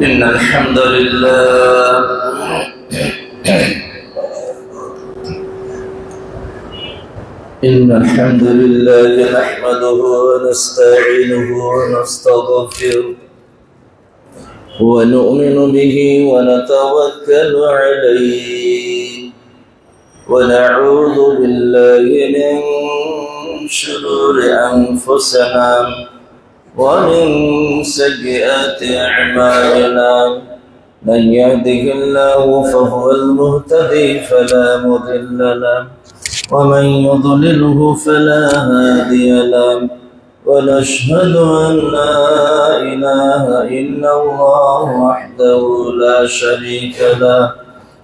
إن الحمد لله نحمده ونستعينه ونستغفره ونؤمن به ونتوكل عليه ونعوذ بالله من شرور أنفسنا ومن سيئات أعمالنا من يهده الله فهو المهتدي فلا مضل له ومن يضلله فلا هادي له ونشهد أن لا إله إلا الله وحده لا شريك له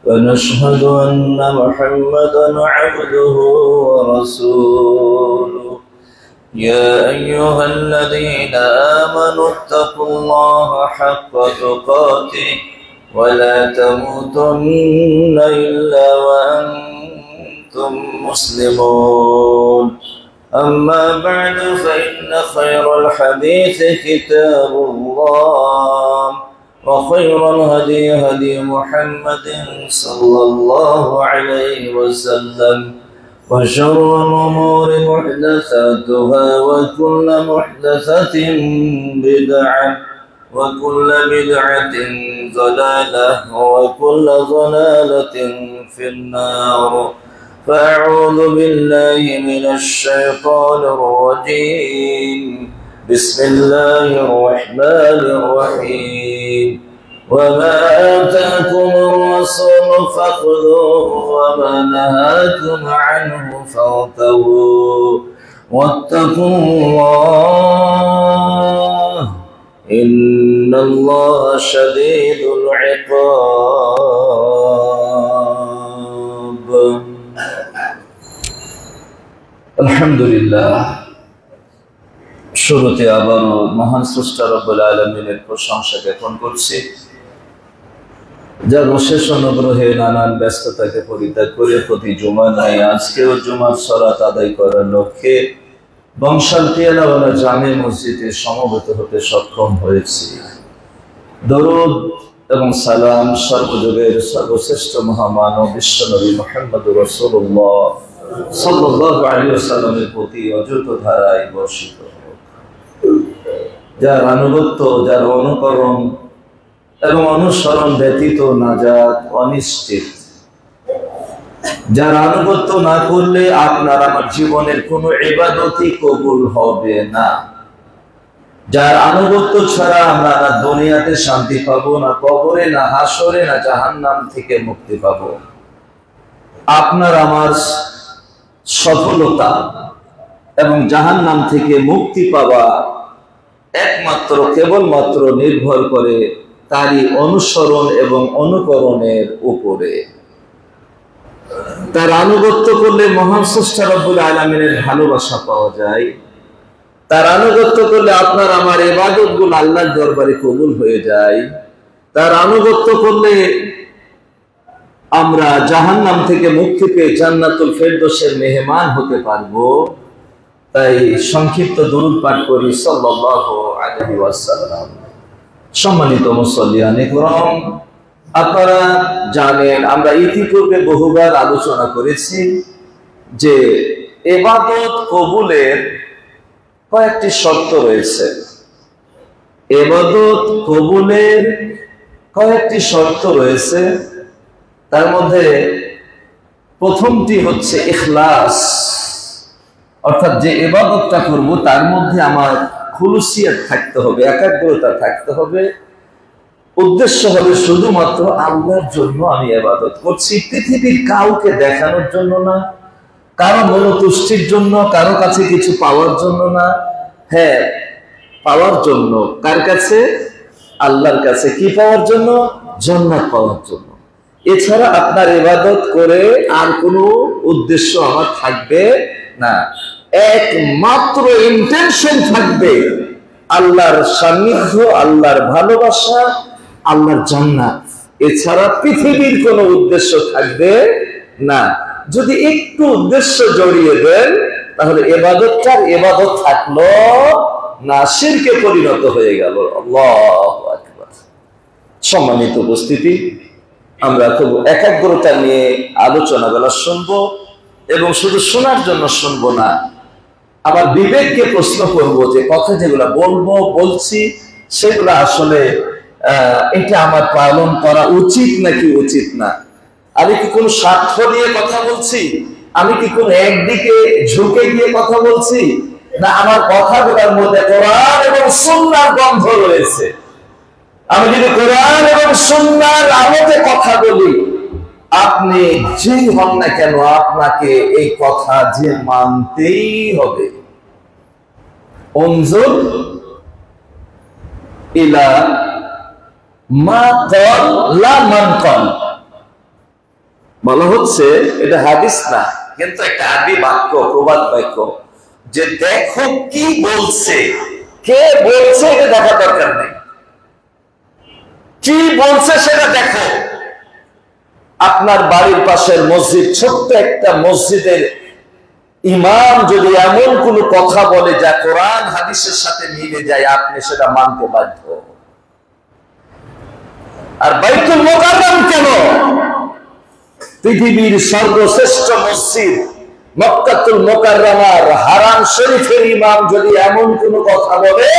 ونشهد أن محمدا عبده ورسوله يا أيها الذين آمنوا اتقوا الله حق تقاته ولا تموتن إلا وأنتم مسلمون أما بعد فإن خير الحديث كتاب الله وخير الهدي هدي محمد صلى الله عليه وسلم وشر الأمور محدثاتها وكل محدثة بدعة وكل بدعة ضلالة وكل ضلالة في النار فأعوذ بالله من الشيطان الرجيم بسم الله الرحمن الرحيم وما آتاكم الرسول فخذوه وما نهاكم عنه فانتهوا واتقوا الله إن الله شديد العقاب الحمد لله শুরুতে আবারও মহান স্রষ্টা রব্বুল আলামিনের প্রশংসা জ্ঞাপন করছি, যার অশেষ অনুগ্রহে নানান ব্যস্ততাকে পরিত্যাগ করে প্রতি জুমায় আজকেও জুমার সালাত আদায় করার লক্ষ্যে বংশাল পিয়ালাওয়ালা জামে মসজিদে সমবেত হতে সক্ষম হয়েছি। দরুদ এবং সালাম সর্বযুগের সর্বশ্রেষ্ঠ মহামানব বিশ্বনবী মুহাম্মদুর রাসূলুল্লাহ সাল্লাল্লাহু আলাইহি ওয়াসাল্লামের প্রতি অযুত ধারায় বর্ষিত হোক। যার আনুগত্য, যার অনুকরণ এবং অনুসরণ ব্যতীত নাজাত অনিশ্চিত, যার আনুগত্য না করলে আপনার আমার জীবনের কোনো ইবাদতই কবুল হবে না, যার আনুগত্য ছাড়া আমরা না দুনিয়াতে শান্তি পাবো, না কবরে, না হাসরে, না জাহান্নাম থেকে মুক্তি পাবো। আপনার আমার সফলতা এবং জাহান্নাম থেকে মুক্তি পাওয়া একমাত্র কেবলমাত্র নির্ভর করে তারই অনুসরণ এবং অনুকরণের উপরে। তার আনুগত্য করলে মহান স্রষ্টা রব্বুল আলামিনের ভালোবাসা পাওয়া যায়। তার আনুগত্য করলে আপনার আমার ইবাদতগুলো আল্লাহর দরবারে কবুল হয়ে যায়। তার আনুগত্য করলে আমরা জাহান্নাম থেকে মুক্তি পেয়ে জান্নাতুল ফেরদৌসের মেহমান হতে পারবো। তাই সংক্ষিপ্ত দরুদ পাঠ করি সাল্লাল্লাহু আলাইহি ওয়াসাল্লাম। সম্মানিত মুসল্লিয়ান ইকরাম, আপনারা জানেন আমরা ইতিপূর্বে বহুবার আলোচনা করেছি যে ইবাদত কবুলের কয়েকটি শর্ত রয়েছে। ইবাদত কবুলের কয়েকটি শর্ত রয়েছে, তার মধ্যে প্রথমটি হচ্ছে ইখলাস, অর্থাৎ যে ইবাদতটা করব তার মধ্যে আমার খুলুসিয়ত থাকতে হবে, একাগ্রতা থাকতে হবে। উদ্দেশ্য হবে শুধুমাত্র আল্লাহর জন্য আমি ইবাদত করছি, পৃথিবীর কাউকে দেখানোর জন্য না, কারো মনোতুষ্টির জন্য, কারো কাছে কিছু পাওয়ার জন্য না। হ্যাঁ, পাওয়ার জন্য। কার কাছে? আল্লাহর কাছে। কি পাওয়ার জন্য? জান্নাত পাওয়ার জন্য। এছাড়া আপনার ইবাদত করে আর কোনো উদ্দেশ্য আমার থাকবে না। একমাত্র ইন্টেনশন থাকবে আল্লাহর সান্নিধ্য, আল্লাহর ভালোবাসা, আল্লাহর জান্নাত। এছাড়া পৃথিবীর কোনো উদ্দেশ্য থাকবে না। যদি একটু উদ্দেশ্য জড়িয়ে দেন তাহলে ইবাদতটার ইবাদত থাকলো না, শিরকে পরিণত হয়ে গেল। আল্লাহু আকবার। সম্মানিত উপস্থিতি, আমরা খুব একাগ্রতা নিয়ে আলোচনাগুলো শুনবো এবং শুধু শোনার জন্য শুনবো না, আমার বিবেককে প্রশ্ন করব যে কথা যেগুলো বলছি সেগুলো আসলে এটা আমার পালন করা উচিত নাকি উচিত না। আমি কি কোনো স্বার্থ নিয়ে কথা বলছি, আমি কি কোনো একদিকে ঝুঁকে গিয়ে কথা বলছি, না আমার কথাগুলোর মধ্যে কোরআন এবং সুন্নাহর গন্ধ রয়েছে। আমি যদি কোরআন এবং সুন্নাহর আলোতে কথা বলি, আপনি যেই হন না কেন আপনাকে এই কথা যে মানতেই হবে। উনজুর ইলা মা ক্বাল লা মান ক্বাল, বলা হচ্ছে এটা হাদিস না, কিন্তু একটা আরবি বাক্য, প্রবাদ বাক্য, যে দেখো কি বলছে, কে বলছে এটা দেখা দরকার নেই, কি বলছে সেটা দেখো। আপনার বাড়ির পাশের মসজিদ, ছোট্ট একটা মসজিদের ইমাম যদি এমন কোন কথা বলে যা কোরআন হাদিসের সাথে মিলে যায়, আপনি সেটা মানতে বাধ্য। আর বাইতুল মুকাররম কেন, পৃথিবীর সর্বশ্রেষ্ঠ মসজিদ মক্কাতুল মুকাররমার হারাম শরীফের ইমাম যদি এমন কোন কথা বলে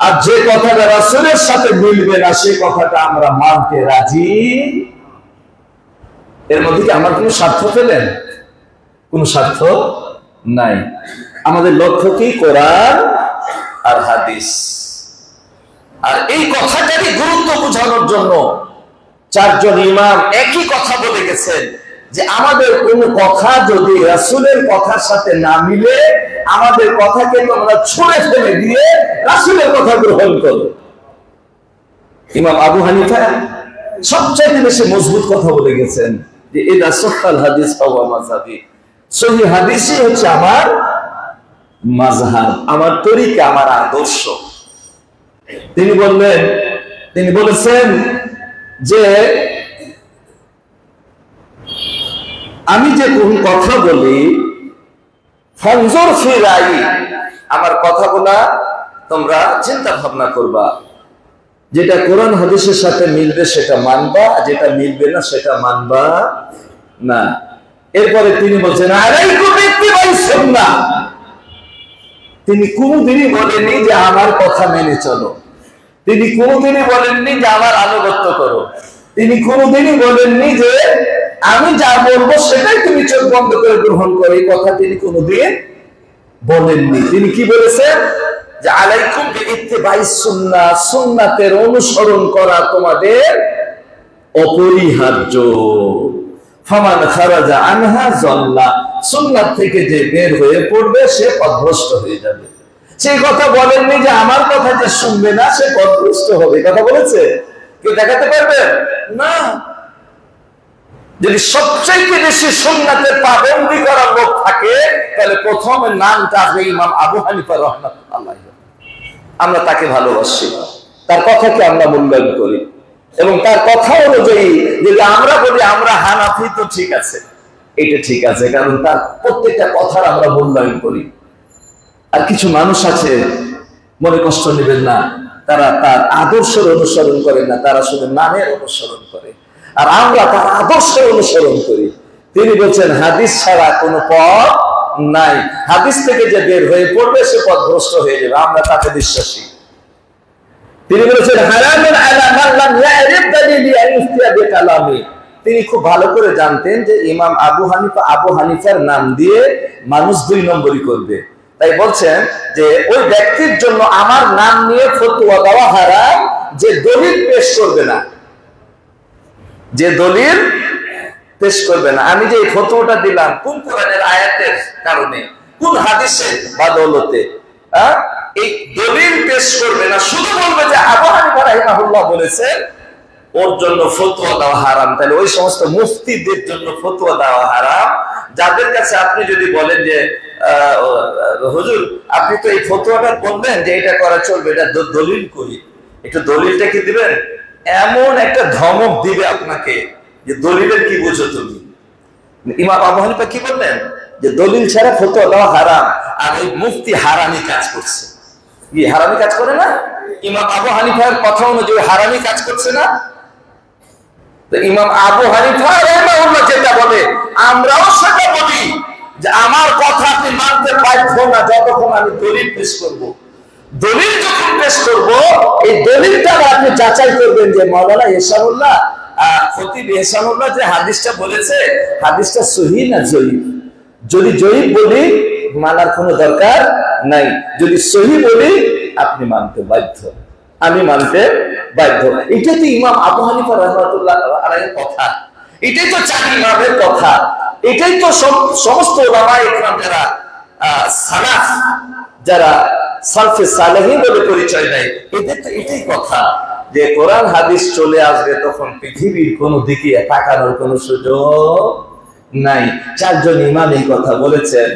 আর যে কথাটা রাসূলের সাথে মিলবে না, সেই কথাটা আমরা মানতে রাজি। এর মধ্যে কি আমার কোনো স্বার্থ পেলেন? কোনো স্বার্থ নাই। আমাদের লক্ষ্য কি? কোরআন আর হাদিস। আর এই কথাটারই গুরুত্ব বোঝানোর জন্য চারজন ইমাম একই কথা বলে গেছেন যে আমাদের কোন কথা যদি রাসূলের কথার সাথে না মিলে, আমাদের কথাকে তোমরা ছুঁড়ে ফেলে দিয়ে রাসূলের কথা গ্রহণ করো। ইমাম আবু হানিফা সবচেয়ে বেশি মজবুত কথা বলে গেছেন যে ইদা সাহাল হাদিস ফাওয়া মাযহাবি, সহিহ হাদিসই হচ্ছে আমার মাযহাব, আমার তরিকা, আমার আদর্শ। তিনি বলেছেন যে আমি যে কোন কথা বলি, ফানজুর ফি রাই, আমার কথাগুলা তোমরা চিন্তা ভাবনা করবা, যেটা কোরআন হাদিসের সাথে মিলবে সেটা মানবা, যেটা মিলবে না সেটা মানবা না। এরপরে তিনি বলছেন আলাইকুম বিত্তিবাইস সুন্নাহ, তিনি কোনদিনই বলেননি যে আমার কথা মেনে চলো, তিনি কোনদিনই বলেননি যে আমার আনুগত্য করো, তিনি কোনদিনই বলেননি যে আমি যা বলবো সেটাই তুমি চোখ বন্ধ করে গ্রহণ করো, এই কথা তিনি কোনদিন বলেননি। তিনি কি বলেছেন যে আলাইকুম বিত্তিবাইস সুন্নাহ, সুন্নাতের অনুসরণ করা তোমাদের অপরিহার্য। ফামান খারাজা আনহা যাল্লা, সুন্নাত থেকে যে বের হয়ে পড়বে সে পথভ্রষ্ট হয়ে যাবে। সেই কথা বলেননি যে আমার কথা যে শুনবে না সে পথভ্রষ্ট হবে, কথা বলেছে কেউ দেখাতে পারবে না। যদি সবচেয়ে বেশি সুন্নাতের পাবন্দি করার লোক থাকে, তাহলে প্রথম নামটা আসবে ইমাম আবু হানিফা রাহমাতুল্লাহ। আমরা তাকে ভালোবাসি, তার কথাকে আমরা মূল্যায়ন করি, এবং তার কথা অনুযায়ী যদি আমরা বলি আমরা হানাফি, তো ঠিক আছে, এটা ঠিক আছে, কারণ তার প্রত্যেকটা কথার আমরা মূল্যায়ন করি। আর কিছু মানুষ আছে, মনে কষ্ট নেবেন না, তারা তার আদর্শের অনুসরণ করে না, তারা শুধু নামের অনুসরণ করে, আর আমরা তার আদর্শের অনুসরণ করি। তিনি বলছেন হাদিস ছাড়া কোনো পথ নাই, হাদিস থেকে যে বের হয়ে পড়বে সে পথভ্রষ্ট হয়ে যাবে, আমরা তাকে বিশ্বাসী। তিনি বলেছেন হারামুন আলা মান লাম ইয়ারিফ দালিলি আন ইফতিয়া বিকালামি। তিনি খুব ভালো করে জানতেন যে ইমাম আবু হানিফার নাম দিয়ে মানুষ 2 নম্বরই করবে, তাই বলছেন যে ওই ব্যক্তির জন্য আমার নাম নিয়ে ফতোয়া দেওয়া হারাম যে দলিল পেশ করবে না, যে দলিল পেশ করবে না। আমি যে এই ফতোয়াটা দিলাম কোন কোরআনের আয়াতের কারণে, কোন হাদিসের বদৌলতে, এই দলিল পেশ করবে না, শুধু বলবে যে আবু হানিফা রাহিমাহুল্লাহ বলেছেন, ওর জন্য ফতোয়া দেওয়া হারাম। তাহলে ওই সমস্ত মুফতিদের জন্য ফতোয়া দেওয়া হারাম, যাদের কাছে আপনি যদি বলেন যে হুজুর আপনি তো এই ফতোয়াটা বললেন যে এটা করা চলবে, এটা দলিল করি, একটু দলিলটা কি দিবেন, এমন একটা ধমক দিবে আপনাকে যে দলিলের কি বুঝো তুমি। ইমাম আবু হানিফা কি বললেন যে দলিল ছাড়া ফতোয়া দেওয়া হারাম, আর এই মুফতি হারামি কাজ করছে। কি হারামি কাজ করে না? ইমাম আবু হানিফার কথা অনুযায়ী হারামি কাজ করছে না? তো ইমাম আবু হানিফা রাহিমাহুল্লাহ যেটা বলে আমরাও সেটা বলি, যে আমার কথা আপনি মানতে বাধ্য না যতক্ষণ আমি দলিল পেশ করব। দলিল যখন পেশ করব, এই দলিলটা আপনি যাচাই করবেন যে মাওলানা ইহসানুল্লাহ খতিব ইহসানুল্লাহ যে হাদিসটা বলেছে, হাদিসটা সহিহ না জয়ীফ। যদি জয়ীফ বলি মানার কোনো দরকার নাই, যদি সহিহ বলি আপনি মানতে বাধ্য, আমি মানতে বাধ্য। এটাই তো ইমাম আবু হানিফা রাহমাতুল্লাহ আলাইহির কথা, এটাই তো চার ইমামের কথা, এটাই তো সমস্ত উলামা ইকরাম যারা সালাফ, যারা সালফে সালেহিন বলে পরিচয় দেয়, এদের তো এটাই কথা যে কোরআন হাদিস চলে আসবে তখন পৃথিবীর কোনো দিকে তাকানোর কোনো সুযোগ নাই। চারজন ইমাম এই কথা বলেছেন।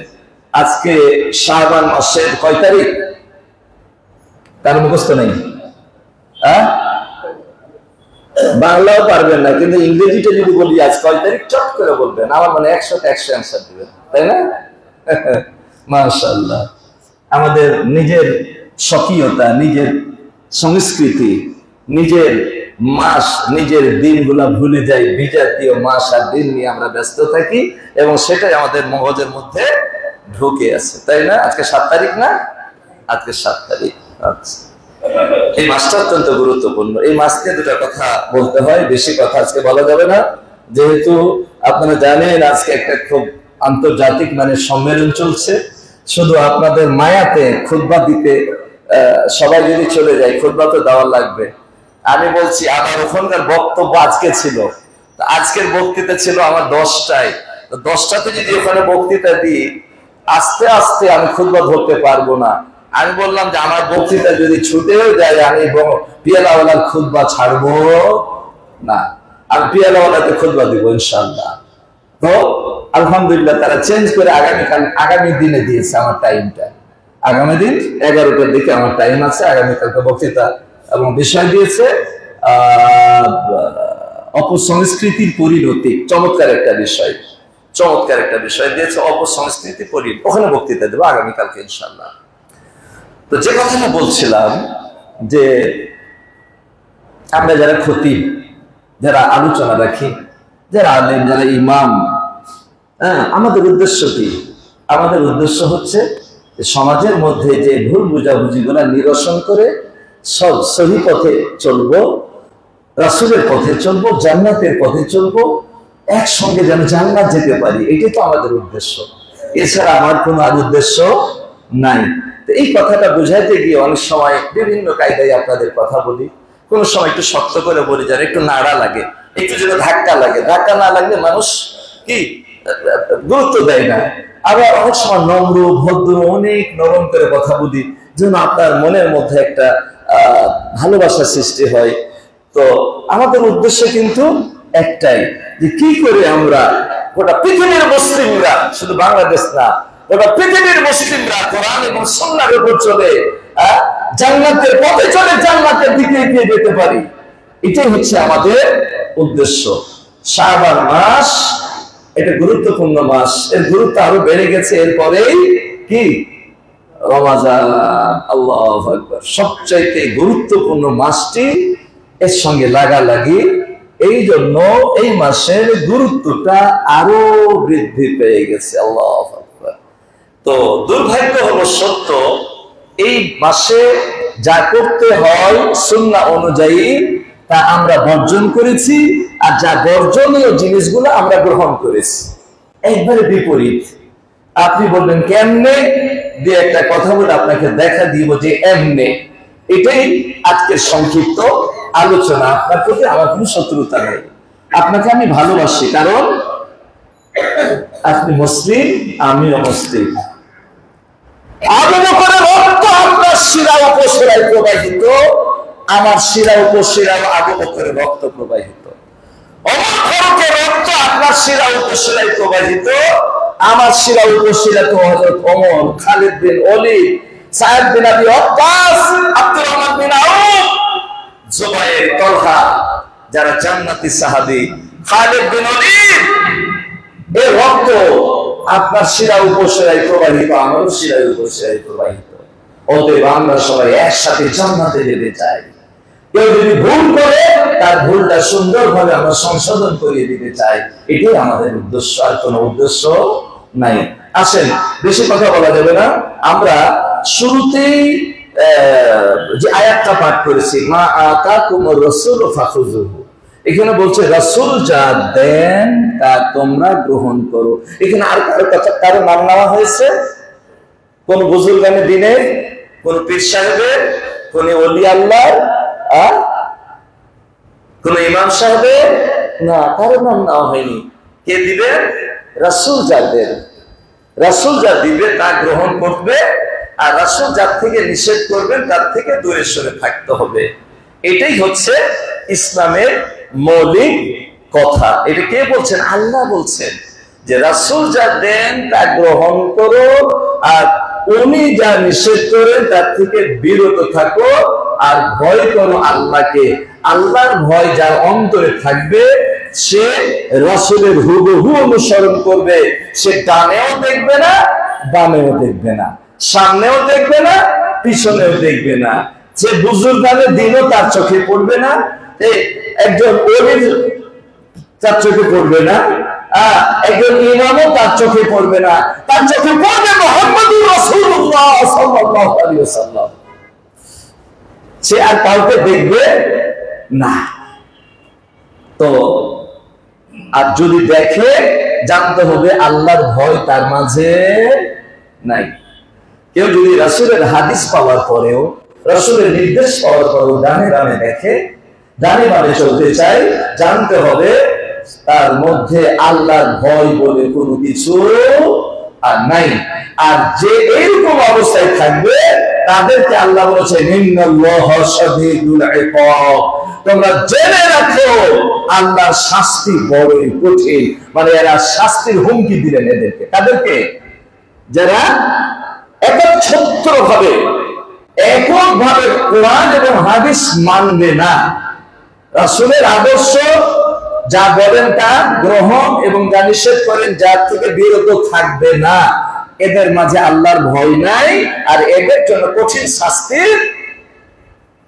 আজকে শাবান মাসের কয় তারিখ তার মুখস্থ নেই? বাংলাও পারবেন না, কিন্তু ইংরেজিটা যদি বলি আজ কয় তারিখ চট করে বলবেন, আমার মানে 100 অ্যান্সার দিবেন, তাই না? মাশাআল্লাহ। আমাদের নিজের স্বকীয়তা, নিজের সংস্কৃতি, নিজের মাস, নিজের দিনগুলা ভুলে যাই, বিজাতীয় মাস আর দিন নিয়ে আমরা ব্যস্ত থাকি এবং সেটাই আমাদের মগজের মধ্যে ঢুকে আছে, তাই না? আজকে 7 তারিখ না? আজকে 7 তারিখ। আচ্ছা, এই মাসটা অত্যন্ত গুরুত্বপূর্ণ। এই মাস নিয়ে দুটা কথা বলতে হয়, বেশি কথা আজকে বলা যাবে না, যেহেতু আপনারা জানেন আজকে একটা খুব আন্তর্জাতিক মানের সম্মেলন চলছে। শুধু আপনাদের মায়াতে খুতবা দিতে সবাই যদি চলে যায়, খুতবা তো দেওয়া লাগবে। আমি বলছি আমার ওখানকার বক্তব্য আজকে ছিল, আজকের বক্তৃতা ছিল আমার 10টায়, তো 10টাতে যদি ওখানে বক্তৃতা দিই আস্তে আস্তে আমি খুতবা ধরতে পারবো না। আমি বললাম যে আমার বক্তৃতা যদি ছুটেও যায় আমি পিয়ালাওয়ালার খুতবা ছাড়বো না, আমি পিয়ালাওয়ালাতে খুতবা দিব ইনশাআল্লাহ। তো আলহামদুলিল্লাহ তারা চেঞ্জ করে আগামী দিনে দিয়েছে আমার টাইমটা। আগামী দিন 11টার দিকে আমার টাইম আছে, আগামীকালকে বক্তৃতা এবং বিষয় দিয়েছে অপসংস্কৃতির পরিণতি। চমৎকার একটা বিষয়, চমৎকার একটা বিষয় দিয়েছে, অপসংস্কৃতি পরিণতি। ওখানে বক্তৃতা দেবো আগামীকালকে ইনশাআল্লাহ। তো যে কথাটা বলছিলাম যে আমরা যারা খতিব, যারা আলোচনা রাখি, যারা আলেম, যারা ইমাম, আমাদের উদ্দেশ্য কি? আমাদের উদ্দেশ্য হচ্ছে সমাজের মধ্যে যে ভুল বুঝাবুঝিগুলো নিরসন করে সব সহি পথে চলবো, রাসূলের পথে চলবো, জান্নাতের পথে চলবো, একসঙ্গে যেন জান্নাত যেতে পারি, এটাই তো আমাদের উদ্দেশ্য। এছাড়া আমার কোনো আর উদ্দেশ্য নাই। তো এই কথাটা বুঝাইতে গিয়ে অনেক সময় বিভিন্ন কায়দায় আপনাদের কথা বলি, কোন সময় একটু শক্ত করে বলি, যারা একটু নাড়া লাগে, একটু যেন ধাক্কা লাগে। ধাক্কা না লাগলে মানুষ কি গুরুত্ব দেয় না। আবার অনেক সময় নম্র ভদ্র অনেক নরম করে কথা বলি, যেন আপনার মনের মধ্যে একটা ভালোবাসা সৃষ্টি হয়। তো আমাদের উদ্দেশ্য কিন্তু একটাই, যে কি করে আমরা গোটা পৃথিবীর মুসলিমরা, শুধু বাংলাদেশ না, গোটা পৃথিবীর মুসলিমরা কোরআন এবং সুন্নাহর উপর চলে জান্নাতের পথে চলে জান্নাতের দিকে এগিয়ে যেতে পারি, এটাই হচ্ছে আমাদের উদ্দেশ্য। শাবান মাস এটা গুরুত্বপূর্ণ মাস, এর গুরুত্ব আরো বেড়ে গেছে এরপরেই কি রমাজান। আল্লাহু আকবার। সবচাইতে গুরুত্বপূর্ণ মাসটি এর সঙ্গে লাগালাগি, এই জন্য এই মাসের গুরুত্বটা আরো বৃদ্ধি পেয়ে গেছে। আল্লাহু আকবার। তো দুর্ভাগ্য হলো সত্য, এই মাসে যা করতে হয় সুন্নাহ অনুযায়ী তা আমরা বর্জন করেছি, আর যা বর্জনীয় জিনিসগুলো আমরা গ্রহণ করেছি। একবারে বিপরীত। আপনি বলবেন কেমনে, দিয়ে একটা কথা বলে আপনাকে দেখা দিব যে এমনে। এটাই আজকের সংক্ষিপ্ত আলোচনা। আপনার প্রতি আমার কোনো শত্রুতা নেই, আপনাকে আমি ভালোবাসি, কারণ আপনি মুসলিম, আমিও মুসলিম। আবু বকরের রক্ত আপনার শিরা উপশিরায় প্রবাহিত, আমার শিরা উপশিরায় আবু বকরের রক্ত প্রবাহিত। ওমর ফারুকের রক্ত আপনার শিরা উপশিরায় প্রবাহিত, আমার শিরা উপশিরা তো হযরত ওমর, খালিদ বিন ওলীদ, সায়েদ বিন আবি ওয়াক্কাস, আব্দুর রহমান বিন আউফ, জুবায়ের, তালহা, যারা জান্নাতি সাহাবী, খালিদ বিন ওলীদ, এই রক্ত আপনার শিরা উপশিরায় প্রবাহিত, আমার শিরা উপশিরায় প্রবাহিত। অতএব আমরা সবাই একসাথে জান্নাতে যেতে চাই। কেউ যদি ভুল করে তার ভুলটা সুন্দরভাবে আমরা সংশোধন করিয়ে দিতে চাই, এটাই আমাদের উদ্দেশ্য, আর কোনো উদ্দেশ্য নাই। আসেন, বেশি কথা বলা যাবে না। আমরা শুরুতেই যে আয়াতটা পাঠ করেছি, মা আতাকুমুর রাসূলু ফাখুযুহু, এখানে বলছে রাসূল যা দেন তা তোমরা গ্রহণ করো। এখানে আর কারো নাম নেওয়া হয়েছে? কোন বুজুর্গানে দিনে, কোন পীর সাহেবের, কোন ওলি আল্লাহর, কোন ইমাম সাহেবের না, কারো নাম নেওয়া হয়নি। কে দিবে? রাসূল যা দেন, রাসূল যা দিবে তা গ্রহণ করবে, আর রাসূল যার থেকে নিষেধ করবেন তার থেকে দূরে সরে থাকতে হবে। এটাই হচ্ছে ইসলামের মৌলিক কথা। এটা কে বলছেন? আল্লাহ বলছেন যে রাসূল যা দেন তা গ্রহণ করো, আর উনি যা নিষেধ করেন তার থেকে বিরত থাকো, আর ভয় করো আল্লাহকে। আল্লাহর ভয় যার অন্তরে থাকবে সে রাসূলের হুবহু অনুসরণ করবে। সে ডানেও দেখবে না, বামেও দেখবে না, সামনেও দেখবে না, পিছনেও দেখবে না। যে বুজুর্গানে দিনও তার চোখে পড়বে না, একজন ওলির তার চোখে পড়বে না, একজন ইমামও তার চোখে পড়বে না, তার চোখে পড়বে মুহাম্মদুর রাসূলুল্লাহ সাল্লাল্লাহু আলাইহি ওয়াসাল্লাম। সে আর কাউকে দেখবে না। তো আর যদি দেখে, জানতে হবে আল্লাহর ভয় তার মাঝে নাই। কেউ যদি রাসূলের হাদিস পাওয়ার পরেও, রাসূলের নির্দেশ পাওয়ার পরেও ডানে ডানে দেখে, ডানে বামে চলতে চায়, জানতে হবে তার মধ্যে আল্লাহর ভয় বলে কোনো কিছু আর নাই। আর যে এইরকম অবস্থায় থাকবে তাদেরকে আল্লাহ বলেছেন ইন্নাল্লাহা শাদীদুল ইকাব, তোমরা জেনে রাখো আল্লাহর শাস্তি বড়ই কঠিন। মানে এরা শাস্তির হুমকি দিলেন এদেরকে। তাদেরকে যারা একচ্ছত্রভাবে এককভাবে কোরআন এবং হাদিস মানবে না, রাসূলের আদর্শ যা বলেন তা গ্রহণ এবং যা নিষেধ করেন যার থেকে বিরত থাকবে না, এদের মাঝে আল্লাহর ভয় নাই, আর এদের জন্য কঠিন শাস্তির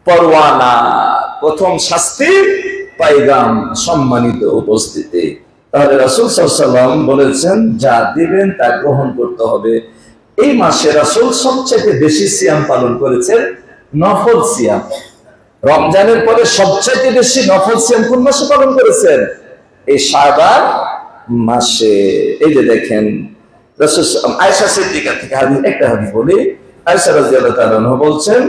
পরোয়ানা। প্রথম শাস্তি পায়গাম, সম্মানিত উপস্থিতি। তাহলে রাসূল সাল্লাল্লাহু আলাইহি ওয়াসাল্লাম বলেছেন যা দিবেন তা গ্রহণ করতে হবে। এই মাসে রাসূল সবচেয়ে বেশি সিয়াম পালন করেছেন, নফল সিয়াম। রমজানের পরে সবচেয়ে বেশি নফল সিয়াম কোন মাসে পালন করেছেন? এই শাবান মাসে। এই যে দেখেন রাসূল আয়েশা সিদ্দিকা থেকে একটা হাদিস বলি। আয়েশা রাদিয়াল্লাহু তাআলা আনহা বলছেন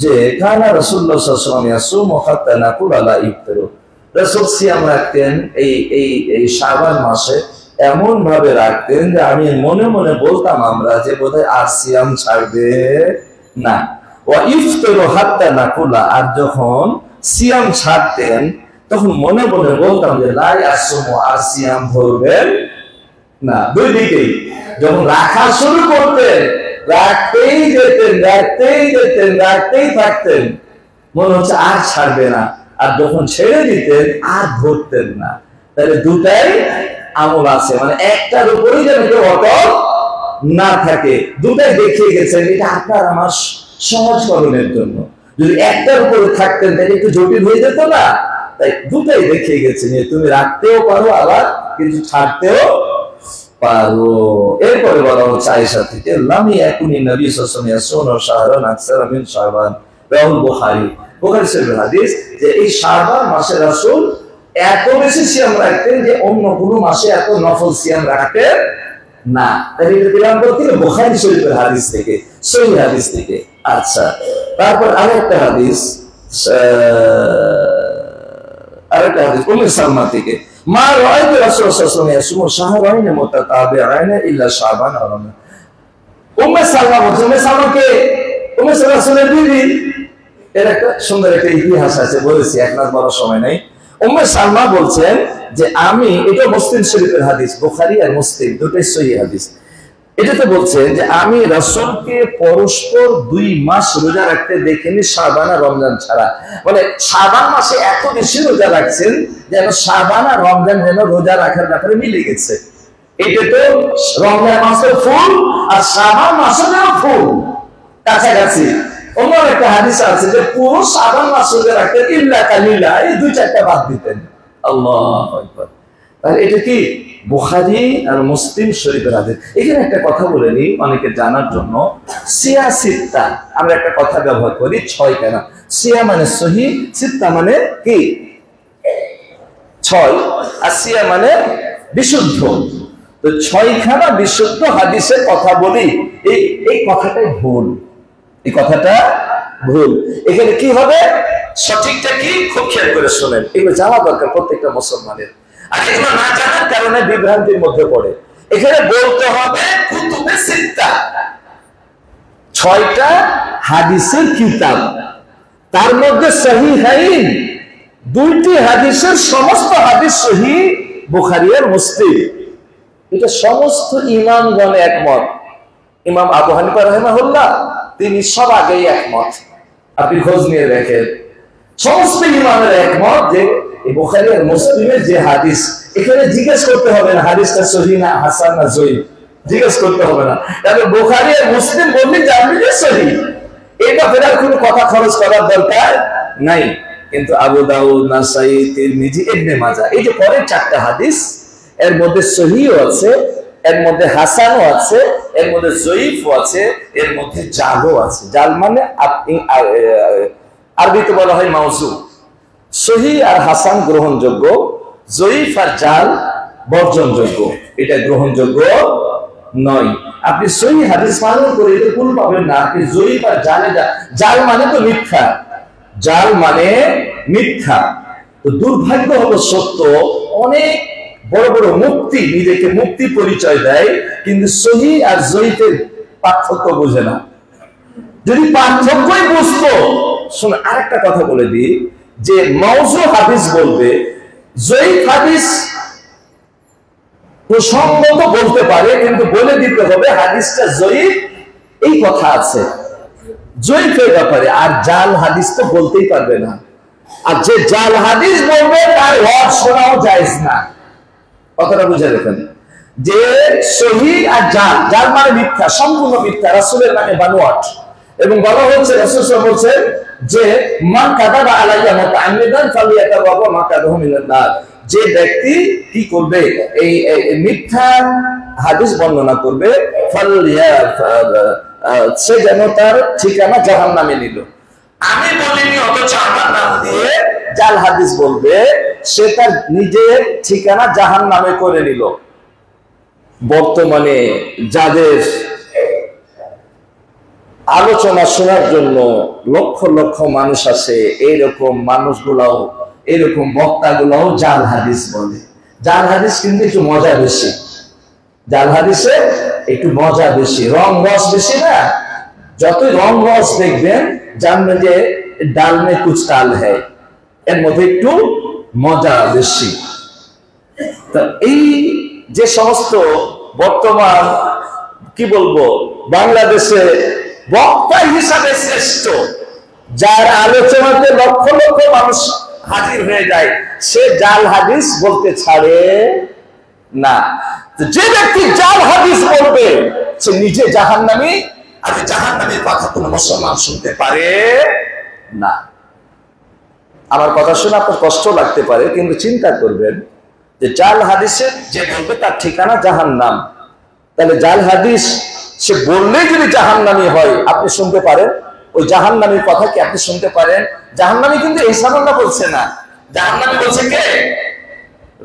যে কানা রাসূলুল্লাহ সাল্লাল্লাহু আলাইহি ওয়াসাল্লাম ইয়াসুমু হাত্তা নাকুল আলা ইফতার। রাসূল সিয়াম রাখতেন এই শাবান মাসে, এমন ভাবে রাখতেন যে আমি মনে মনে বলতাম আমরা যে বোধহয় আর সিয়াম ছাড়বে না। ওয়া ইফতারু হাত্তা নাকুলা, আর যখন সিয়াম ছাড়তেন তখন মনে মনে বলতাম যে লা ইয়াসুমু, আর সিয়াম ধরবেন না। দুই দিকেই যখন রাখা শুরু করতেন রাখতেই যেতেন, রাখতেই যেতেন, রাখতেই থাকতেন, মনে হচ্ছে আর ছাড়বে না। আর যখন ছেড়ে দিতেন আর ধরতেন না। তাহলে দুটাই আমল আছে, মানে একটার উপরেই যেন কেউ অটল না থাকে। দুটাই দেখিয়ে গেছেন, এটা আপনার আমার সহজকরণের জন্য। যদি একটার উপরে থাকতেন তাহলে একটু জটিল হয়ে যেত না। তাই দুটাই দেখিয়ে গেছেন যে তুমি রাখতেও পারো আবার কিন্তু ছাড়তেও পারো। এরপরে বলা হচ্ছে আয়েশা থেকে লামি একুনি নবী সাল্লাল্লাহু আলাইহি ওয়াসাল্লাম শাহরান আকসার মিন শাবান, রাহুল বুখারী। বুখারী শরীফের হাদিস যে এই শাবান মাসে রাসূল এত বেশি সিয়াম রাখতেন যে অন্য কোনো মাসে এত নফল সিয়াম রাখতেন না। তাই এটা দিলাম বলতে বুখারী শরীফের হাদিস থেকে, সহিহ হাদিস থেকে। আচ্ছা, তারপর আরেকটা হাদিস উম্মে সালমা থেকে, মা রাআইতু রাসূলুল্লাহ সাল্লাল্লাহু আলাইহি ওয়াসাল্লাম ইয়াসুমু শাহরাইন মুতাতাবিআইন ইল্লা শাবান ওয়া রমজান। উম্মে সালমা বলছেন, উম্মে সালমাকে, উম্মে সালমা রাসূলের বিবি। এর একটা সুন্দর একটা ইতিহাস আছে, বলেছি এক মাস বড় সময় নাই। উম্মে সালমা বলছেন যে আমি, এটা মুসলিম শরীফের হাদিস, বুখারী আর মুসলিম দুটোই সহিহ হাদিস। এটাতে বলছেন যে আমি রাসূলকে পরস্পর 2 মাস রোজা রাখতে দেখিনি, শাবান আর রমজান ছাড়া। মানে শাবান মাসে এত বেশি রোজা রাখছেন যেন শাবান আর রমজান যেন রোজা রাখার ব্যাপারে মিলে গেছে। এটা তো রমজান মাসের ফুল আর শাবান মাসের ফুল, কাছাকাছি। অন্য একটা হাদিস আছে যে পুরুষ সাবান মাস রোজা রাখতেন ইল্লা কালিলা, এই 2-4টা বাদ দিতেন। আল্লাহু আকবার। তাহলে এটা কি বুখারী আর মুসলিম শরীফের হাদিস। এখানে একটা কথা বলে নিই অনেকে জানার জন্য, সিয়া সিত্তা আমরা একটা কথা ব্যবহার করি 6 কেন। সিয়া মানে সহি, সিত্তা মানে কি 6, আর সিয়া মানে বিশুদ্ধ। তো 6খানা বিশুদ্ধ হাদিসের কথা বলি, এই কথাটাই ভুল, এই কথাটা ভুল। এখানে কি হবে সঠিকটা কি খুব খেয়াল করে শোনেন, এগুলো জানা দরকার প্রত্যেকটা মুসলমানের। আর এগুলো না জানার কারণে বিভ্রান্তির মধ্যে পড়ে। এখানে বলতে হবে কুতুবে সিত্তা, 6টা হাদিসের কিতাব, তার মধ্যে সহিহাইন 2টি হাদিসের সমস্ত হাদিস সহিহ বুখারী আর মুসলিম। এটা সমস্ত ইমামগণ একমত। ইমাম আবু হানিফা রাহিমাহুল্লাহ তিনি সব আগেই একমত, আপনি খোঁজ নিয়ে দেখেন। সমস্ত ইমামের একমত যে এই বুখারী আর মুসলিমের যে হাদিস, এখানে জিজ্ঞেস করতে হবে না হাদিসটা সহিহ না হাসান না জয়ীফ, জিজ্ঞেস করতে হবে না। তবে বুখারী আর মুসলিম বললে জানবে যে সহিহ, এটা ফেরার কোনো কথা খরচ করার দরকার নাই। কিন্তু আবু দাউদ, নাসাই, তিরমিজি, ইবনে মাজাহ, এই যে পরের 4টা হাদিস, এর মধ্যে সহিহও আছে, এর মধ্যে হাসানও আছে, এর মধ্যে জয়ীফও আছে, এর মধ্যে জালও আছে। জাল মানে আরবিতে বলা হয় মাউজু। সহিহ আর হাসান গ্রহণযোগ্য, জয়ীফ আর জাল বর্জনযোগ্য, এটা গ্রহণযোগ্য নয়। আপনি সহিহ হাদিস পালন করে এটা ভুল পাবেন না। আপনি জয়ীফ আর জাল মানে তো মিথ্যা, জাল মানে মিথ্যা। তো দুর্ভাগ্য হলো সত্য, অনেক বড় বড় মুক্তি নিজেকে মুক্তি পরিচয় দেয়, কিন্তু সহিহ আর জয়ীফের পার্থক্য বোঝে না। যদি পার্থক্যই বুঝতো, শুনে আরেকটা কথা বলে দিই, যে মাউজু হাদিস বলবে, জয়ীফ হাদিস প্রসঙ্গত বলতে পারে, কিন্তু বলে দিতে হবে হাদিসটা জয়ীফ, এই কথা আছে জয়ীফের ব্যাপারে। আর জাল হাদিস তো বলতেই পারবে না। আর যে জাল হাদিস বলবে তার ওয়াজ শোনাও জায়েজ না। কথাটা বুঝে দেখেন, যে সহিহ আর জাল, জাল মানে মিথ্যা, সম্পূর্ণ মিথ্যা, রাসূলের নামে বানোয়াট। এবং বলা হচ্ছে, রাসূল সাল্লাল্লাহু আলাইহি ওয়াসাল্লাম বলেন যে মান কাযাবা আলাইয়া মুতাআম্মিদান ফালিয়াতাওয়াবা মাকাদাহু মিনান নার। যে ব্যক্তি কি করবে, এই মিথ্যা হাদিস বর্ণনা করবে, সে যেন তার ঠিকানা জাহান্নামে নিল। আমি বলিনি, অথচ আমার নাম দিয়ে জাল হাদিস বলবে, সে তার নিজের ঠিকানা জাহান্নামে করে নিল। বর্তমানে যাদের আলোচনা শোনার জন্য লক্ষ লক্ষ মানুষ আছে, এইরকম মানুষগুলাও, এরকম বক্তাগুলাও জাল হাদিস বলে। জাল হাদিস কিন্তু একটু মজা বেশি, জাল হাদিসে একটু মজা বেশি, রং রস বেশি না। যতই রং রস দেখবেন জানবেন যে ডাল মে কুছ কাল হ্যায়, এর মধ্যে একটু মজা বেশি। তা এই যে সমস্ত বর্তমান কি বলবো বাংলাদেশে বক্তা হিসাবে শ্রেষ্ঠ, যার আলোচনাতে লক্ষ লক্ষ মানুষ হাজির হয়ে যায়, সে জাল হাদিস বলতে ছাড়ে না। যে ব্যক্তি জাল হাদিস বলবে সে নিজে জাহান্নামী, আর জাহান্নামীর কথা কোনো মুসলমান শুনতে পারে না। আমার কথা শুনে আপনার কষ্ট লাগতে পারে, কিন্তু চিন্তা করবেন যে জাল হাদিসে যে বলবে তার ঠিকানা জাহান্নাম, তাহলে জাল হাদিস সে বললেই যদি জাহান্নামী হয় আপনি শুনতে পারেন? ওই জাহান্নামীর কথা কি আপনি শুনতে পারেন? জাহান্নামী কিন্তু এই সামান্য বলছে না, জাহান্নামী বলছে কে?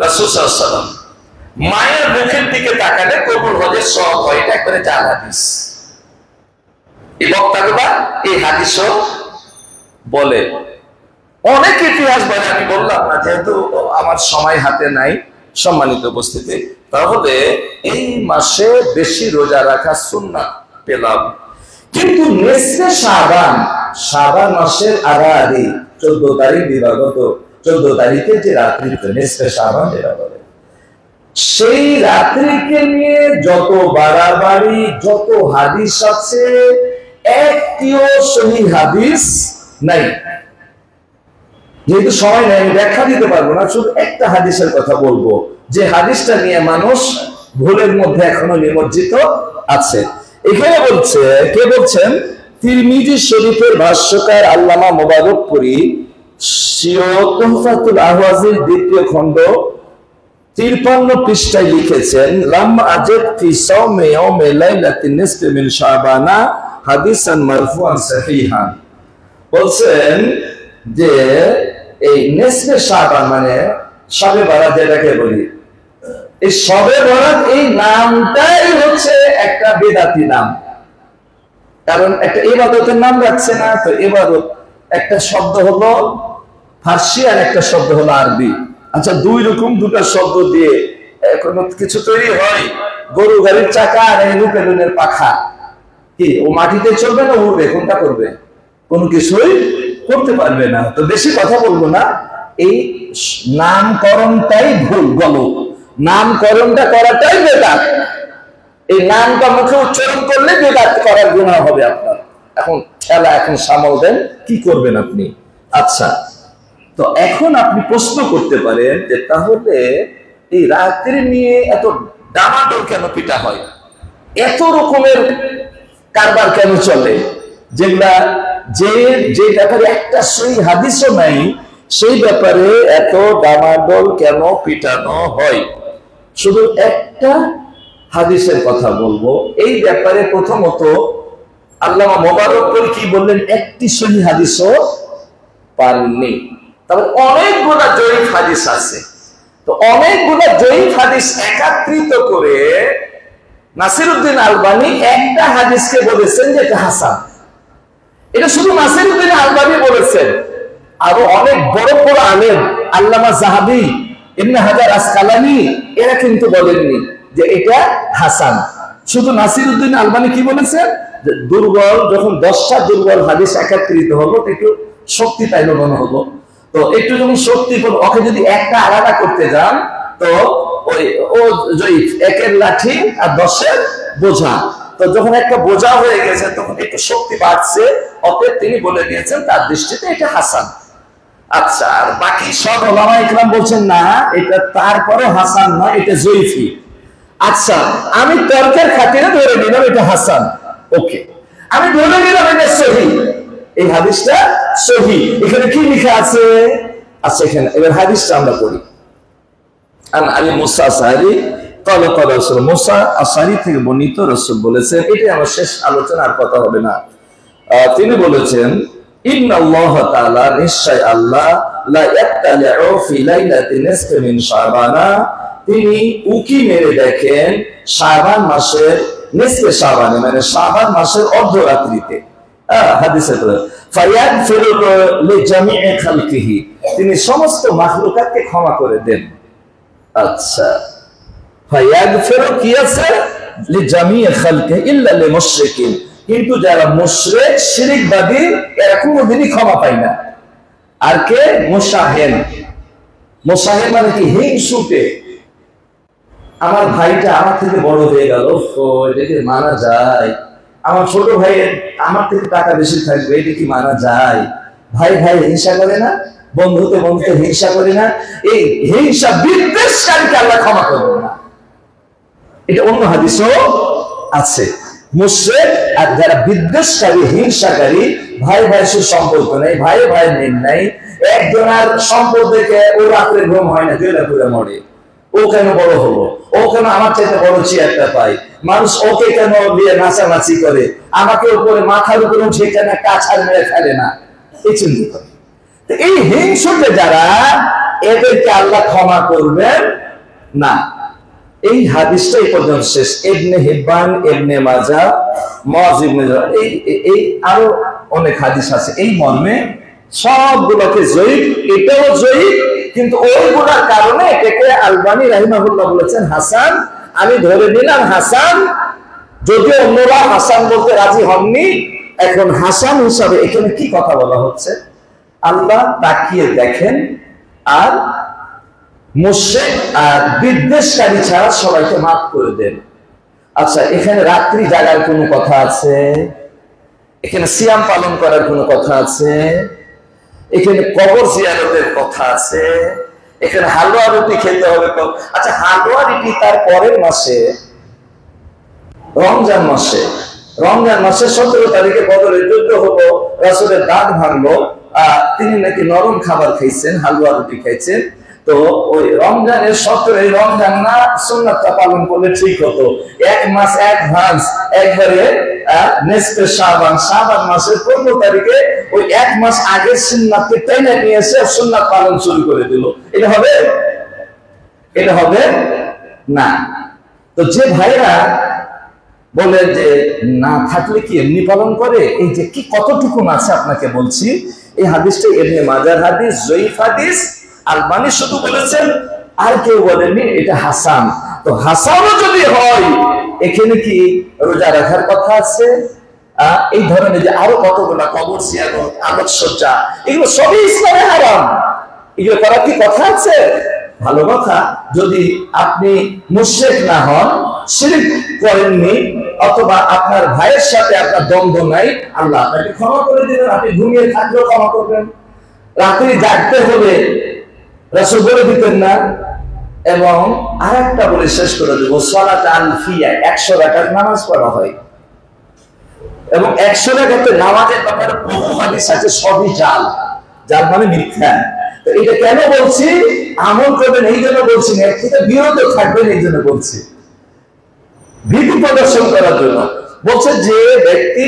রাসূল সাল্লাল্লাহু আলাইহি ওয়াসাল্লাম। মায়ের মুখের দিকে তাকালে কবুল হজের সওয়াব হয়, এটা একবারে জাল হাদিস। এই বক্তাগুলা এই হাদিসও বলে, অনেক ইতিহাস বলে, আমি বললাম না, যেহেতু আমার সময় হাতে নাই। সম্মানিত উপস্থিতি, তাহলে এই মাসে বেশি রোজা রাখা সুন্নাত পেলাম, কিন্তু নিসফে শাবান, শাবান মাসের আড়াআড়ি 14 তারিখ দিবাগত, 14 তারিখে যে রাত্রিতে নিসফে শাবান যেটা বলে, সেই রাত্রিকে নিয়ে যত বাড়াবাড়ি, যত হাদিস আছে, একটিও সহিহ হাদিস নাই। যেহেতু সময় নেই, ব্যাখ্যা দিতে পারবো না, শুধু একটা হাদিসের কথা বলবো, যে হাদিসটা নিয়ে মানুষ ভুলের মধ্যে এখনো নিমজ্জিত আছে। এখানে বলছে, কে বলছেন? তিরমিজি শরীফের ভাষ্যকার আল্লামা মুবারকপুরী স্বীয় তুহফাতুল আহওয়াজির 2য় খণ্ড 53 পৃষ্ঠায় লিখেছেন, লাম আজাদ ফি সাওমি ইয়াউমি লাইলাতিন নিসফি মিন শাবানা হাদিসান মারফুআন সহিহান। বলছেন যে এই নিসফে শাবান মানে শবে বরাত যেটাকে বলি, এই শবে বরাত এই নামটাই হচ্ছে একটা বিদআতি নাম। কারণ একটা ইবাদতের নাম রাখছে না তো, ইবাদত একটা শব্দ হলো ফার্সি আর একটা শব্দ হলো আরবি। আচ্ছা, দুই রকম দুটো শব্দ দিয়ে কোনো কিছু তৈরি হয়? গরু গাড়ির চাকা আর এরোপ্লেনের পাখা, কি ও মাটিতে চলবে না উড়বে? কোনটা করবে? কোনো কিছুই করতে পারবে না। তো বেশি কথা বলবো না, এই নামকরণটাই ভুল, গলত নামকরণটা করাটাই বেদাত। এই নামটা মুখে উচ্চারণ করলে বেদাত করার গুনাহ হবে আপনার। এখন খেলা, এখন সামাল দেন, কি করবেন আপনি? আচ্ছা, তো এখন আপনি প্রশ্ন করতে পারেন যে তাহলে এই রাত্রি নিয়ে এত ডামাডোল কেন পিটা হয়, এত রকমের কারবার কেন চলে, যেগুলা যে ব্যাপারে একটা সহি হাদিসও নাই, সেই ব্যাপারে এত ডামাডোল কেন পিটানো হয়? শুধু একটা হাদিসের কথা বলবো এই ব্যাপারে। প্রথমত আল্লামা মুবারকপুরী কি বললেন? একটি সহি হাদিসও পাননি। তারপর অনেকগুলা জয়ীফ হাদিস আছে। তো অনেকগুলা জয়ীফ হাদিস একত্রিত করে নাসিরউদ্দিন আলবানী একটা হাদিসকে বলেছেন যে এটা হাসান। এটা শুধু নাসিরউদ্দিন আলবানী বলেছেন, আরো অনেক বড় বড় আলেম, আল্লামা যাহাবী, ইবনে হাজার আসকালানী, এরা কিন্তু বলেননি যে এটা হাসান। শুধু নাসিরউদ্দিন আলবানী কি বলেছেন? দুর্বল, যখন 10টা দুর্বল হাদিস একত্রিত হলো একটু শক্তি পাইল মনে হলো, তো একটু যখন শক্তি পেল, ওকে যদি একটা আলাদা করতে যান তো ওই ও জয়ীফ, একের লাঠি আর 10-এর বোঝা। তো যখন একটা বোঝা হয়ে গেছে তখন একটু শক্তি বাড়ছে, অতএব তিনি বলে দিয়েছেন তার দৃষ্টিতে এটা হাসান। আচ্ছা, আর বাকি সব ওলামা ইকরাম বলছেন না, এটা তারপরে হাসান নয়, এটা জয়ীফই। আচ্ছা, আমি তর্কের খাতিরে ধরে নিলাম এটা হাসান, ওকে, আমি ধরে নিলাম এটা সহিহ, এই হাদিসটা সহিহ। এখানে কি লেখা আছে? আচ্ছা, এখানে এবার হাদিসটা আমরা পড়ি। আলী মুসা আশআরী ক্বালা ক্বালা রাসূল, মুসা আশআরী থেকে বর্ণিত, রাসূল বলেছেন, এটাই আমার শেষ আলোচনা, আর কথা হবে না। তিনি বলেছেন, ইন্নাল্লাহ তাআলা, নিশ্চয় আল্লাহ, লা ইয়াত্তালিউ ফি লাইলাতিন নিসফি মিন শাবানা, তিনি উকি মেরে দেখেন শাবান মাসের নিসফে শাবানে, মানে শাবান মাসের অর্ধরাত্রিতে। হাদিসে ফায়াগফিরু লিজামিই খালকিহি, তিনি সমস্ত মাখলুকাতকে ক্ষমা করে দেন। আচ্ছা, ফায়াগফিরু কি আছে? লিজামিই খালকিহি ইল্লা লিলমুশরিকিন, কিন্তু যারা মুশরিক শিরকবাদী এরা কোনোদিনই ক্ষমা পায় না। আর কে? মুশাহিন। মুশাহিন মানে কি? হিংসুটে, আমার ভাইটা আমার থেকে বড় হয়ে গেল, এটা কি মানা যায়? আমার ছোট ভাইয়ের আমার থেকে টাকা বেশি থাকবে, এটা কি মানা যায়? ভাই ভাই হিংসা করে না? বন্ধুতে বন্ধুতে হিংসা করে না? এই হিংসা বিদ্বেষকারীকে আল্লাহ ক্ষমা করবে না। এটা অন্য হাদিসও আছে। মুশরিক আর যারা বিদ্বেষকারী, হিংসাকারী, ভাই ভাই সুসম্পর্ক নেই, ভাই ভাই মিল নাই, একজনের সম্পদ দেখে ও রাত্রে ঘুম হয় না, জেলা করে মরে, ও কেন বড় হলো, ও কেন আমার চাইতে বড় চেয়ারটা পায়, মানুষ ওকে কেন দিয়ে নাচানাচি করে, আমাকে উপরে মাথার উপরে উঠে কেন কাছাড় মেরে ফেলে না, এই চিন্তা করে। এই হিংসুটে যারা, এদেরকে আল্লাহ ক্ষমা করবেন না। এই হাদিসটা এই পর্যন্ত শেষ। ইবনে হিব্বান, ইবনে মাজাহ, মুআয ইবনে এই আরো অনেক হাদিস আছে এই মর্মে, সবগুলোকে জয়ীফ, এটাও জয়ীফ, কিন্তু ওইগুলোর কারণে এটাকে আলবানী রাহিমাহুল্লাহ বলেছেন হাসান। আমি ধরে নিলাম হাসান, যদিও অন্যরা হাসান বলতে রাজি হননি। এখন হাসান হিসাবে এখানে কি কথা বলা হচ্ছে? আল্লাহ তাকিয়ে দেখেন আর মুশরিক আর বিদ্বেষকারী ছাড়া সবাইকে মাফ করে দেন। আচ্ছা, এখানে রাত্রি জাগার কোনো কথা আছে? এখানে সিয়াম পালন করার কোনো কথা আছে? এখানে কবর জিয়ারতের কথা আছে? এখানে হালুয়া রুটি খেতে হবে? আচ্ছা, হালুয়া রুটি তার পরের মাসে, রমজান মাসে রমজান মাসের 17 তারিখে বদরের যুদ্ধ হলো, রাসূলের দাঁত ভাঙলো, তিনি নাকি নরম খাবার খাইছেন, হালুয়া রুটি খাইছেন। তো ওই রমজানের 17 রমজান না সুন্নাতটা পালন করলে ঠিক হতো। 1 মাস অ্যাডভান্স একবারে নেক্সট শাবান মাসের 15 তারিখে ওই 1 মাস আগে সুন্নাতকে টেনে নিয়ে এসে সুন্নাত পালন শুরু করে দিল। এটা হবে? এটা হবে না। তো যে ভাইরা বলে যে না থাকলে কি এমনি পালন করে, এই যে কি কতটুকু আছে আপনাকে বলছি। এই হাদিসটা ইবনে মাজার হাদিস, জয়ীফ হাদিস। আলবানী শুধু বলেছেন, আর কেউ বলেননি এটা হাসান। তো হাসানও যদি হয়, এখানে কি রোজা রাখার কথা আছে? এই ধরনের যে আরো কতগুলা কবর জিয়ারত, আলোকসজ্জা, এগুলো সবই ইসলামে হারাম। এগুলো করার কি কথা আছে? ভালো কথা, যদি আপনি মুশরিক না হন, শিরক করেননি, অথবা আপনার ভাইয়ের সাথে আপনার দ্বন্দ্ব নাই, আল্লাহ আপনাকে ক্ষমা করে দিবেন। আপনি ঘুমিয়ে থাকলেও ক্ষমা করবেন। রাত্রি জাগতে হবে, রাসূল বলে দিতেন না। এবং আরেকটা বলে শেষ করে দেব, সালাত আলফিয়া, 100 রাকাত নামাজ পড়া হয়, এবং 100 রাকাতে নামাজের ব্যাপারে বহু হাদিস আছে, সবই জাল। জাল মানে মিথ্যা। তো এটা কেন বলছি? আমল করবেন এই জন্য বলছি না, এর থেকে বিরত থাকবেন এই জন্য বলছি, ভীতি প্রদর্শন করার জন্য। বলছে যে ব্যক্তি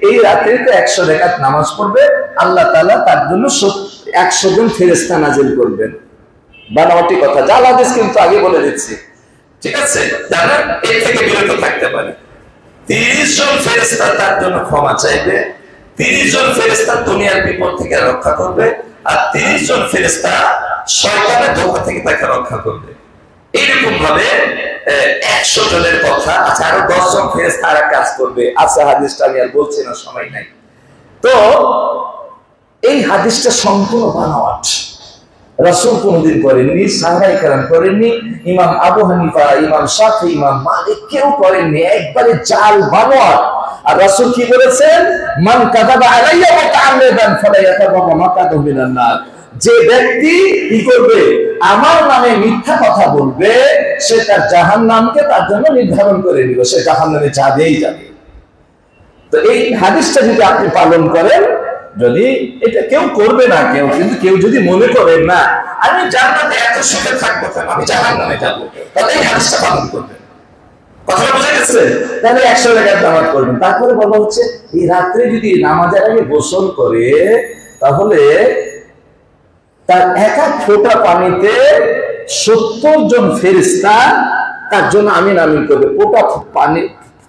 এই রাত্রিতে 100 রাকাত নামাজ পড়বে, আল্লাহ তাআলা তার জন্য 100 জন ফেরেশতা নাজিল করবেন। বানাওয়াটি কথা, জাল হাদিস কিন্তু আগে বলে দিচ্ছি, ঠিক আছে? জানেন, এর থেকে বিরত থাকতে পারে। 30 জন ফেরেশতা তার জন্য ক্ষমা চাইবে, 30 জন ফেরেশতা দুনিয়ার বিপদ থেকে রক্ষা করবে, আর 30 জন ফেরেশতা শয়তানের ধোঁকা থেকে তাকে রক্ষা করবে। এইরকম ভাবে 100 জনের কথা। আচ্ছা, আরো 10 জন ফেরেশতা আর কাজ করবে। আচ্ছা, হাদিসটা আমি আর বলছি না, সময় নাই। তো এই হাদিসটা সম্পূর্ণ বানাওয়াট। রাসূল কোনদিন করেননি, সাহাবায়ে কেরাম করেননি, ইমাম আবু হানিফা, ইমাম শাফি, ইমাম মালিক কেউ করেননি। একবারে জাল, বানোয়াট। আর রাসূল কি বলেছেন? মান কাযাবা আলাইয়া মুতাআম্মিদান ফালা ইয়াতাবাওয়া মাকাদাহু মিনান নার। যে ব্যক্তি কি করবে, আমার নামে মিথ্যা কথা বলবে, সে তার জাহান্নামকে তার জন্য নির্ধারণ করে নিল, সে জাহান্নামে যাবেই যাবে। তো এই হাদিসটা যদি আপনি পালন করেন, যদি এটা কেউ করবে না, কিন্তু কেউ যদি মনে করেন না আমি জান্নাতে এত সুখে থাকবো কেন, আমি জাহান্নামে যাবো, তাহলে এই হাদিসটা পালন করবেন। কথাটা বোঝা গেছে? তাহলে 100 রাকাত নামাজ পড়বেন। তারপরে বলা হচ্ছে এই রাত্রে যদি নামাজের আগে গোসল করে, তাহলে তার এক ফোঁটা পানিতে 70 জন ফেরেশতা তার জন্য আমিন আমিন করবে, ফোঁটা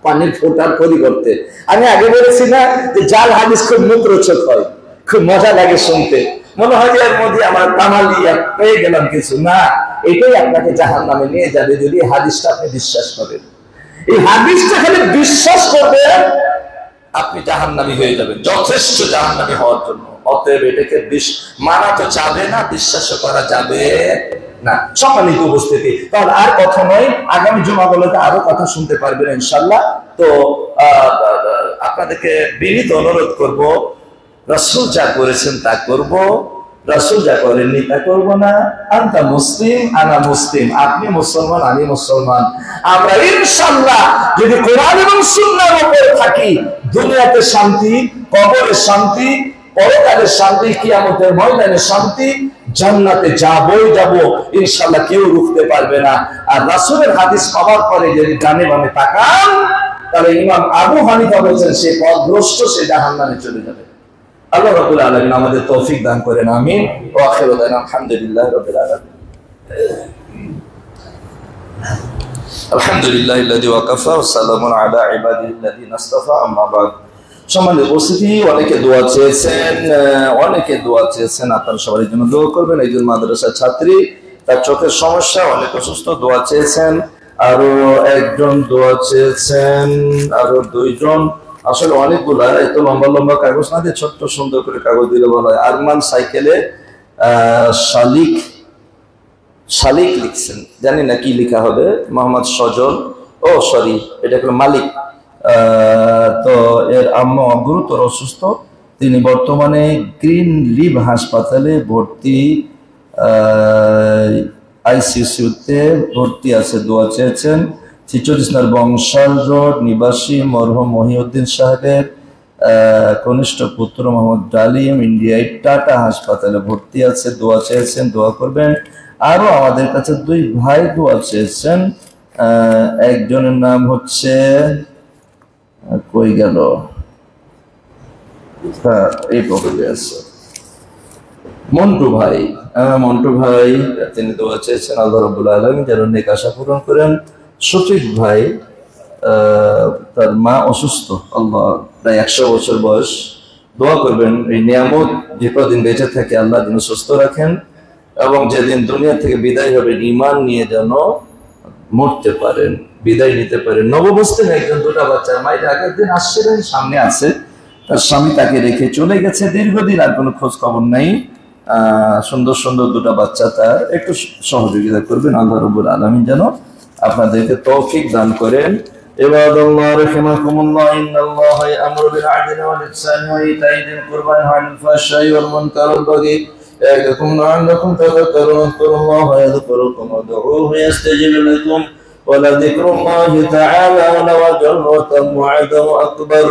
পানির ফোঁটার পরিবর্তে। আমি আগে বলেছি না যে জাল হাদিস খুব মুখরোচক হয়, খুব মজা লাগে শুনতে, মনে হয় যে এর মধ্যে আমার তামালিয়া পেয়ে গেলাম কিছু না। এটাই আপনাকে জাহান্নামে নিয়ে যাবে যদি হাদিসটা আপনি বিশ্বাস করেন। এই হাদিসটা খালি বিশ্বাস করবেন, আপনি জাহান্নামী হয়ে যাবেন, যথেষ্ট জাহান্নামী হওয়ার জন্য। অতএব এটাকে মানা তো যাবে না, বিশ্বাস করা যাবে না। সম্মানিত উপস্থিতি, তাহলে আর কথা নয়, আগামী জুমাগুলোতে আরো কথা শুনতে পারবেন ইনশাআল্লাহ। তো আপনাদেরকে বিনীত অনুরোধ করব, রাসূল যা করেছেন তা করব, রাসূল যা করেননি তা করব না। আনতা মুসলিম আনা মুসলিম, আপনি মুসলমান আমি মুসলমান। আমরা ইনশাআল্লাহ যদি কোরআন এবং সুন্নাহর উপরে থাকি, দুনিয়াতে শান্তি, কবরে শান্তি, পরকালের শান্তি, কিয়ামতের ময়দানে শান্তি, জান্নাতে যাবই যাব ইনশাআল্লাহ, কেউ রুখতে পারবে না। আর রাসূলের হাদিস পাওয়ার পরে যদি ডানে বামে তাকান, তাহলে ইমাম আবু হানিফা বলেছেন সে পথভ্রষ্ট, সে জাহান্নামে চলে যাবে। আল্লাহ রাব্বুল আলামিন আমাদের তৌফিক দান করেন, আমিন। ওয়া আখিরু দাওয়ানা আলহামদুলিল্লাহি রাব্বিল আলামিন। আলহামদুলিল্লাহিল্লাযী ওয়াকাফা ওয়া সালামুন আলা ইবাদিহিল্লাযীনা ইসতাফা, আম্মা বাদ। সম্মানিত উপস্থিতি, অনেকে দোয়া চেয়েছেন, আপনারা সবার জন্য দোয়া করবেন। একজন মাদ্রাসার ছাত্রী, তার চোখের সমস্যা, অনেক অসুস্থ, দোয়া চেয়েছেন। আরো একজন দোয়া চেয়েছেন, আরো 2 জন। আসলে অনেকগুলা, এত লম্বা লম্বা কাগজ না দিয়ে ছোট্ট সুন্দর করে কাগজ দিলে বলা হয়। আরমান সাইকেলে শালিক লিখছেন, জানি না কি লেখা হবে। মোহাম্মদ সজল, এটা হলো মালিক। তো এর আম্মা গুরুতর অসুস্থ, তিনি বর্তমানে গ্রিন লিভ হাসপাতালে ভর্তি, আইসিইউতে ভর্তি আছে, দোয়া চেয়েছেন। চিচুরিসনার বংশাল রোড নিবাসী মরহুম মহিউদ্দিন সাহেবের কনিষ্ঠ পুত্র মোহাম্মদ ডালিম ইন্ডিয়ায় টাটা হাসপাতালে ভর্তি আছে, দোয়া চেয়েছেন, দোয়া করবেন। আরো আমাদের কাছে দুই ভাই দোয়া চেয়েছেন। একজনের নাম হচ্ছে কই গেল, এই পকেটে আছে, মন্টু ভাই। মন্টু ভাই তিনি দোয়া চেয়েছেন আল্লাহ রাব্বুল আলামিন যেন নেক আশা পূরণ করেন। শফিক ভাই তার মা অসুস্থ, আল্লাহ প্রায় 100 বছর বয়স, দোয়া করবেন এই নিয়ামত যে কদিন বেঁচে থাকে আল্লাহ যেন সুস্থ রাখেন এবং যেদিন দুনিয়া থেকে বিদায় হবে ঈমান নিয়ে যেন মরতে পারেন, বিদায় নিতে পারেন। নববস্তির একজন দুটা বাচ্চা মায়ের আগের দিন আসছিলেন, সামনে আছে, তার স্বামী তাকে রেখে চলে গেছে দীর্ঘদিন, আর কোনো খোঁজ খবর নেই। সুন্দর সুন্দর দুটা বাচ্চা, তার একটু সহযোগিতা করবেন, আল্লাহ রাব্বুল আলামিন যেন আপনাদেরকে তৌফিক দান করেন। ইবাদাল্লাহ রাহিমাকুমুল্লাহ, ইন্নাল্লাহা ইয়া'মুরু বিল 'আদলি ওয়াল ইহসানি ওয়া ইতা'i যিল কুরবা ওয়া ইয়ানহা 'আনিল ফাহশা'i ওয়াল মুনকারি ওয়াল বাগyi ইয়া'iদুকুম লা'allakum tadhakkarun। আযকুরুল্লাহা ইয়াযকুরুকুম ওয়াদ'উহু ইয়াস্তাজিব লাকুম ওয়া লাযিকরুল্লাহি তাআলা আ'লা ওয়া জাল্লা ওয়া তা'আলা আকবার।